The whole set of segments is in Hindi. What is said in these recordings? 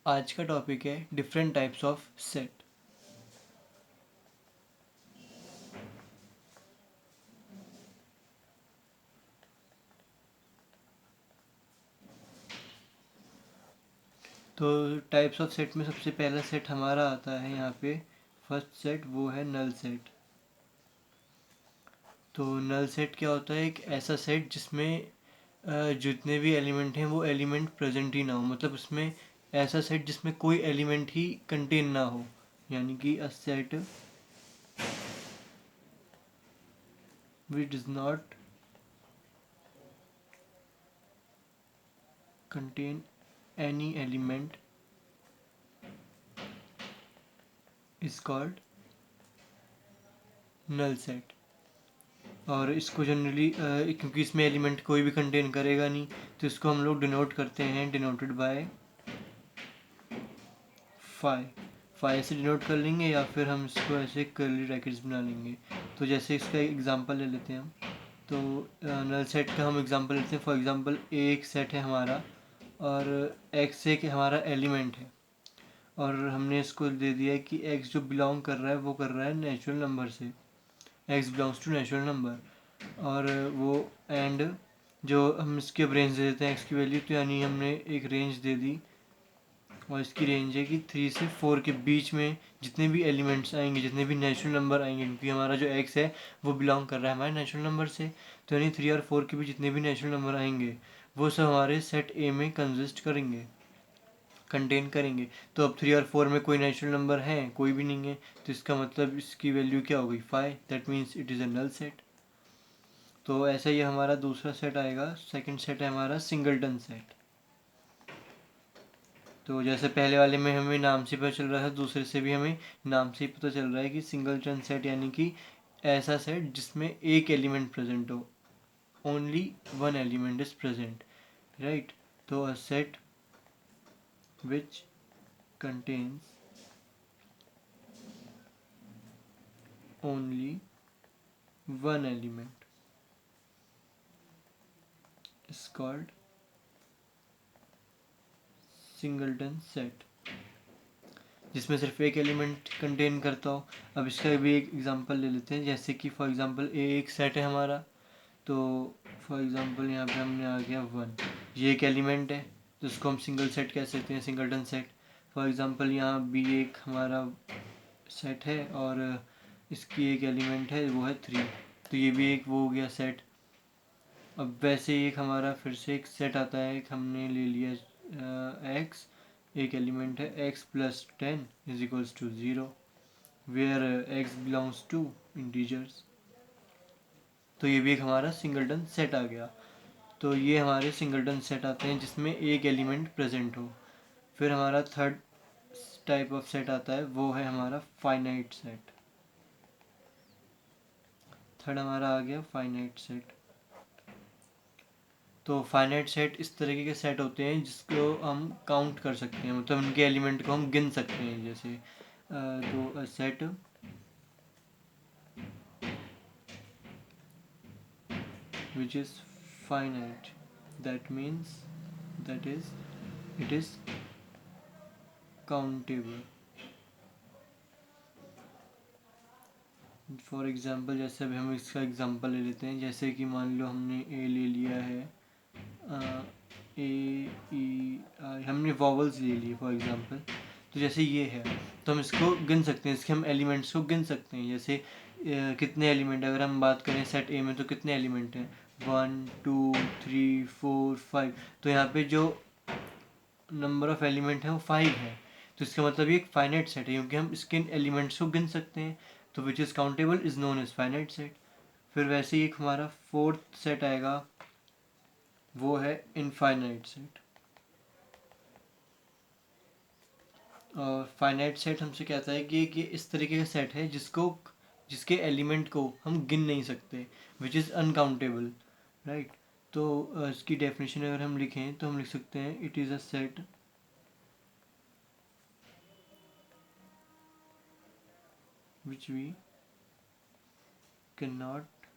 आज का टॉपिक है डिफरेंट टाइप्स ऑफ सेट। तो टाइप्स ऑफ सेट में सबसे पहला सेट हमारा आता है यहाँ पे। फर्स्ट सेट वो है नल सेट। तो नल सेट क्या होता है? एक ऐसा सेट जिसमें जितने भी एलिमेंट हैं वो एलिमेंट प्रेजेंट ही ना हो, मतलब उसमें ऐसा सेट जिसमें कोई एलिमेंट ही कंटेन ना हो, यानी कि a set which does not contain any element is called null set. और इसको जनरली क्योंकि इसमें एलिमेंट कोई भी कंटेन करेगा नहीं, तो इसको हम लोग डिनोट करते हैं, डिनोटेड बाय फाई। फाई से डिनोट कर लेंगे या फिर हम इसको ऐसे कर्ली ब्रैकेट्स बना लेंगे। तो जैसे इसका एग्जांपल ले लेते हैं हम। तो नल सेट का हम एग्जांपल लेते हैं। फॉर एग्जांपल एक सेट है हमारा और एक्स एक हमारा एलिमेंट है, और हमने इसको दे दिया है कि एक्स जो बिलोंग कर रहा है वो कर रहा है नेचुरल नंबर से, x belongs to natural number. और वो एंड जो हम इसके अब रेंज दे देते हैं एक्स की वैल्यू, तो यानी हमने एक रेंज दे दी, और इसकी रेंज है कि 3 से 4 के बीच में जितने भी एलिमेंट्स आएंगे, जितने भी नेचुरल नंबर आएंगे, क्योंकि हमारा जो एक्स है वो बिलोंग कर रहा है हमारे नेचुरल नंबर से, तो यानी 3 और 4 के बीच जितने भी नेचुरल नंबर आएंगे वो सब हमारे सेट ए में कंसिस्ट करेंगे, कंटेन करेंगे। तो अब 3 और 4 में कोई नेचुरल नंबर है? कोई भी नहीं है। तो इसका मतलब इसकी वैल्यू क्या हो गई? 5। That means it is a null set. तो ऐसा ही हमारा दूसरा सेट आएगा। सेकंड सेट है हमारा सिंगलटन सेट। तो जैसे पहले वाले में हमें नाम से पता चल रहा है, दूसरे से भी हमें नाम से ही पता चल रहा है कि सिंगलटन सेट यानी कि ऐसा सेट जिसमें एक एलिमेंट प्रेजेंट हो, only one element is present, right. तो a set which contains only one element is called singleton set, जिसमें सिर्फ एक एलिमेंट कंटेन करता हो। अब इसका भी एक एग्जांपल ले लेते हैं। जैसे कि फॉर एग्जांपल ए एक सेट है हमारा। तो फॉर एग्जांपल यहाँ पे हमने आ गया 1, ये एक एलिमेंट है, तो इसको हम सिंगल सेट कह सकते हैं, सिंगलटन सेट। फॉर एग्जांपल यहाँ बी एक हमारा सेट है और इसकी एक एलिमेंट है वो है 3, तो ये भी एक वो हो गया सेट। अब वैसे ही एक हमारा फिर से एक सेट आता है, एक हमने ले लिया एक्स, एक एलिमेंट है x plus 10 is equals to 0, where x belongs to integers. तो ये भी एक हमारा सिंगलटन सेट आ गया। तो ये हमारे सिंगलटन सेट आते हैं जिसमें एक एलिमेंट प्रेजेंट हो। फिर हमारा थर्ड टाइप ऑफ सेट आता है, वो है हमारा फाइनाइट सेट। थर्ड हमारा आ गया फाइनाइट सेट। तो फाइनाइट सेट इस तरीके के सेट होते हैं जिसको हम काउंट कर सकते हैं, मतलब उनके एलिमेंट को हम गिन सकते हैं। जैसे तो set which is finite, that means that is it is countable। For example जैसे अभी हम इसका एग्जांपल ले लेते हैं। जैसे कि मान लो हमने ए ले लिया है, ए ई आई, हमने वॉवल्स ले लिए फॉर एग्जांपल। तो जैसे ये है, तो हम इसको गिन सकते हैं, इसके हम एलिमेंट्स को गिन सकते हैं। जैसे कितने एलिमेंट, अगर हम बात करें सेट ए में तो कितने एलिमेंट हैं? 1 2 3 4 5। तो यहाँ पे जो नंबर ऑफ एलिमेंट है वो 5 है। तो इसका मतलब ये एक फाइनाइट सेट है क्योंकि हम इसके एलिमेंट्स को गिन सकते हैं। तो which is countable is known as finite set. फिर वैसे ही एक हमारा फोर्थ सेट आएगा, वो है इनफाइनाइट सेट। और फाइनाइट सेट हमसे कहता है कि इस तरीके का सेट है जिसके एलिमेंट को हम गिन नहीं सकते, विच इज़ अनकाउंटेबल, राइट। तो इसकी डेफिनेशन अगर हम लिखें तो हम लिख सकते हैं it is a set which we can not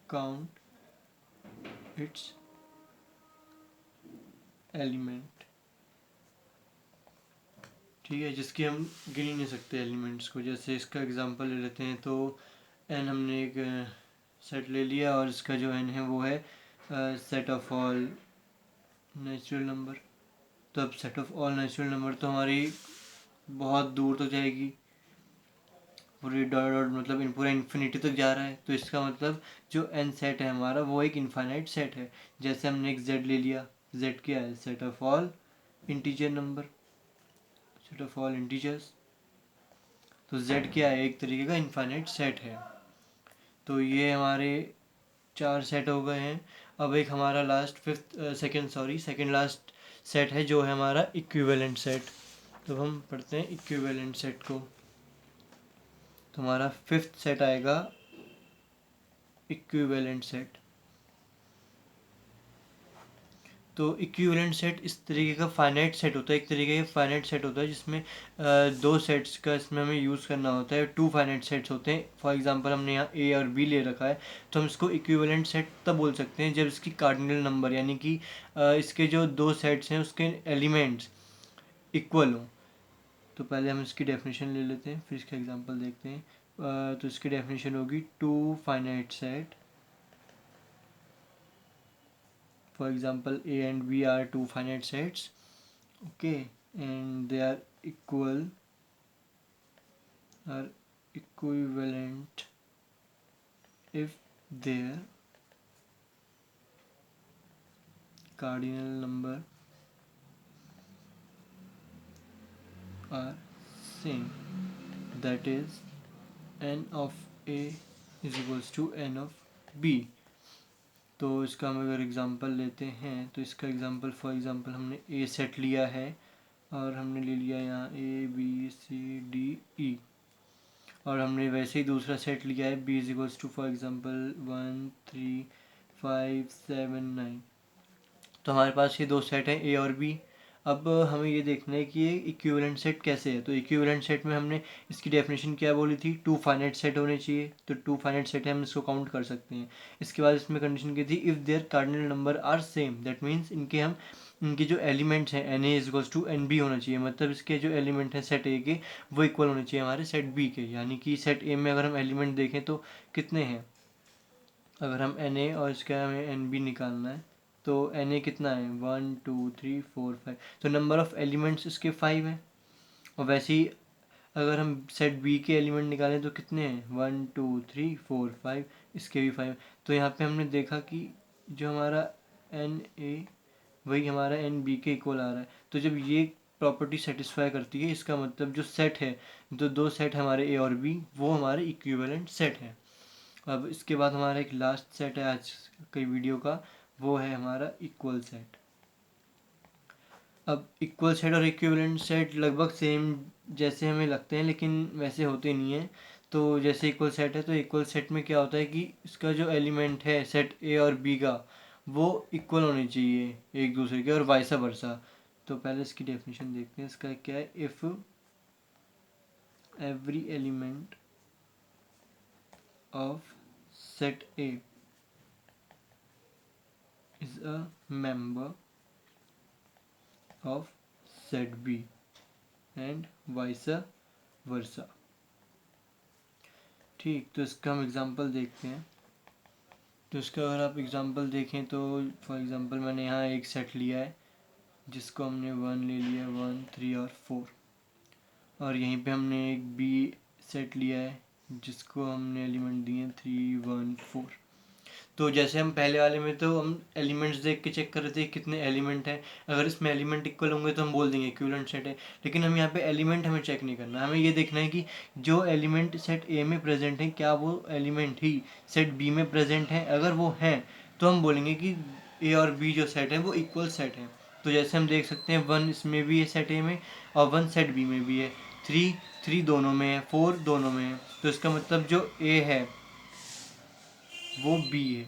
count its element। ठीक है, जिसकी हम गिन ही नहीं सकते एलिमेंट्स को। जैसे इसका एग्जांपल ले लेते हैं, तो एन हमने एक सेट ले लिया और इसका जो एन है वो है set of all natural number. तो अब set of all natural number तो हमारी बहुत दूर तक जाएगी, पूरी डॉट डॉट मतलब इन पूरा इन्फिनिटी तक जा रहा है। तो इसका मतलब जो एन सेट है हमारा वो एक इनफाइनाइट सेट है। जैसे हमने एक जेड ले लिया, जेड क्या है? Set of all integer number, set of all integers. तो जेड क्या है? एक तरीके का इनफाइनाइट सेट है। तो ये हमारे 4 सेट हो गए हैं। अब एक हमारा लास्ट सेकेंड लास्ट सेट है जो है हमारा इक्विवेलेंट सेट। तो हम पढ़ते हैं इक्विवेलेंट सेट को। तो हमारा 5th सेट आएगा इक्विवेलेंट सेट। तो इक्विवेलेंट सेट इस तरीके का फाइनाइट सेट होता है, एक तरीके का फाइनाइट सेट होता है जिसमें दो सेट्स का इसमें हमें यूज़ करना होता है। 2 फाइनाइट सेट्स होते हैं। फॉर एग्जांपल हमने यहाँ ए और बी ले रखा है, तो हम इसको इक्विवेलेंट सेट तब बोल सकते हैं जब इसकी कार्डिनल नंबर यानी कि इसके जो 2 सेट्स हैं उसके एलिमेंट्स इक्वल हों। तो पहले हम इसकी डेफिनेशन ले लेते हैं, फिर इसका एग्जांपल देखते हैं। तो इसकी डेफिनेशन होगी 2 finite set. For example, A and B are 2 finite sets, okay, and they are equivalent if their cardinal number are same, that is n of A is equals to n of B। तो इसका हम अगर एग्जांपल लेते हैं, तो इसका एग्जांपल फॉर एग्जांपल हमने ए सेट लिया है और हमने ले लिया यहाँ A B C D E, और हमने वैसे ही दूसरा सेट लिया है B is equals to for example 1 3 5 7 9। तो हमारे पास ये 2 सेट हैं ए और बी। अब हमें ये देखना है कि ये इक्विवेलेंट सेट कैसे है। तो इक्विवेलेंट सेट में हमने इसकी डेफिनेशन क्या बोली थी? 2 फाइनाइट सेट होने चाहिए। तो 2 फाइनाइट सेट है, हम इसको काउंट कर सकते हैं। इसके बाद इसमें कंडीशन की थी if their cardinal number are same, that means इनके जो एलिमेंट्स हैं n A is equals to n B होना चाहिए। मतलब इसके जो एलिमेंट हैं सेट ए के वो इक्वल होने चाहिए हमारे सेट बी के। यानी कि सेट ए में अगर हम एलिमेंट देखें तो कितने हैं, अगर हम एन ए और इसका हमें एन बी निकालना है तो एन ए कितना है? 1 2 3 4 5। तो नंबर ऑफ़ एलिमेंट्स इसके 5 हैं। और वैसे ही अगर हम सेट बी के एलिमेंट निकालें तो कितने हैं? 1 2 3 4 5, इसके भी 5। तो यहाँ पे हमने देखा कि जो हमारा एन ए वही हमारा एन बी के इक्वल आ रहा है। तो जब ये प्रॉपर्टी सेटिस्फाई करती है, इसका मतलब जो सेट है, जो 2 सेट हमारे ए और बी, वो हमारे इक्विवेलेंट सेट हैं। अब इसके बाद हमारा एक लास्ट सेट है आज की वीडियो का, वो है हमारा इक्वल सेट। अब इक्वल सेट और इक्विवेलेंट सेट लगभग सेम जैसे हमें लगते हैं, लेकिन वैसे होते नहीं हैं। तो जैसे इक्वल सेट है, तो इक्वल सेट में क्या होता है कि इसका जो एलिमेंट है सेट ए और बी का वो इक्वल होने चाहिए एक दूसरे के, और वाइस वर्सा। तो पहले इसकी डेफिनेशन देखते हैं। इसका क्या है? If every element of set A is a member of set B and vice versa। ठीक, तो इसका हम एग्जांपल देखते हैं। तो इसका अगर आप एग्जांपल देखें तो फॉर एग्जांपल मैंने यहाँ एक सेट लिया है जिसको हमने 1 ले लिया, 1 3 और 4, और यहीं पे हमने एक बी सेट लिया है जिसको हमने एलिमेंट दिए 3 1 4। तो जैसे हम पहले वाले में तो हम एलिमेंट्स देख के चेक कर रहे थे कितने एलिमेंट हैं, अगर इसमें एलिमेंट इक्वल होंगे तो हम बोल देंगे इक्विवेलेंट सेट है। लेकिन हम यहाँ पे एलिमेंट हमें चेक नहीं करना, हमें ये देखना है कि जो एलिमेंट सेट ए में प्रेजेंट है क्या वो एलिमेंट ही सेट बी में प्रेजेंट है। अगर वो हैं तो हम बोलेंगे कि ए और बी जो सेट है वो इक्वल सेट है। तो जैसे हम देख सकते हैं 1 इसमें भी है सेट ए में, और 1 सेट बी में भी है, 3 दोनों में है, 4 दोनों में है। तो इसका मतलब जो ए है वो बी है,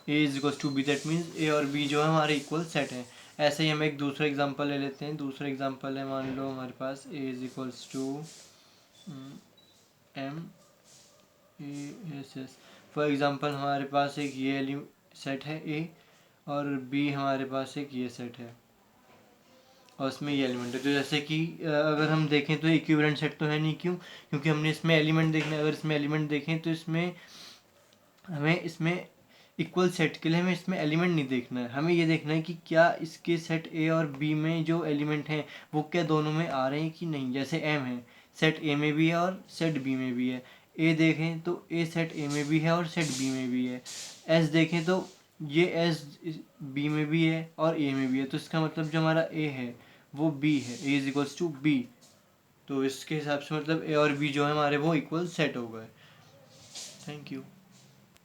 A is equals to B, that means A और बी जो है हमारे इक्वल सेट है। ऐसे ही हम एक दूसरा एग्जांपल ले लेते हैं। दूसरा एग्जांपल है, मान लो हमारे पास A is equals to M A S S. For example हमारे पास एक ये सेट है ए, और बी हमारे पास एक ये सेट है। और इसमें ये एलिमेंट है। तो जैसे कि अगर हम देखें तो इक्विवेलेंट सेट तो है नहीं, क्यों? क्योंकि हमने इसमें एलिमेंट देखना है। अगर इसमें एलिमेंट देखें तो इसमें हमें इसमें इक्वल सेट के लिए हमें इसमें एलिमेंट नहीं देखना है, हमें ये देखना है कि क्या इसके सेट ए और बी में जो एलिमेंट हैं वो क्या दोनों में आ रहे हैं कि नहीं। जैसे एम है, सेट ए में भी है और सेट बी में भी है। ए देखें तो ए सेट ए में भी है और सेट बी में भी है। एस देखें तो ये एस बी में भी है और ए में भी है। तो इसका मतलब जो हमारा ए है वो बी है, A is equals to B. तो इसके हिसाब से मतलब ए और बी जो है हमारे वो इक्वल सेट हो गए। Thank you.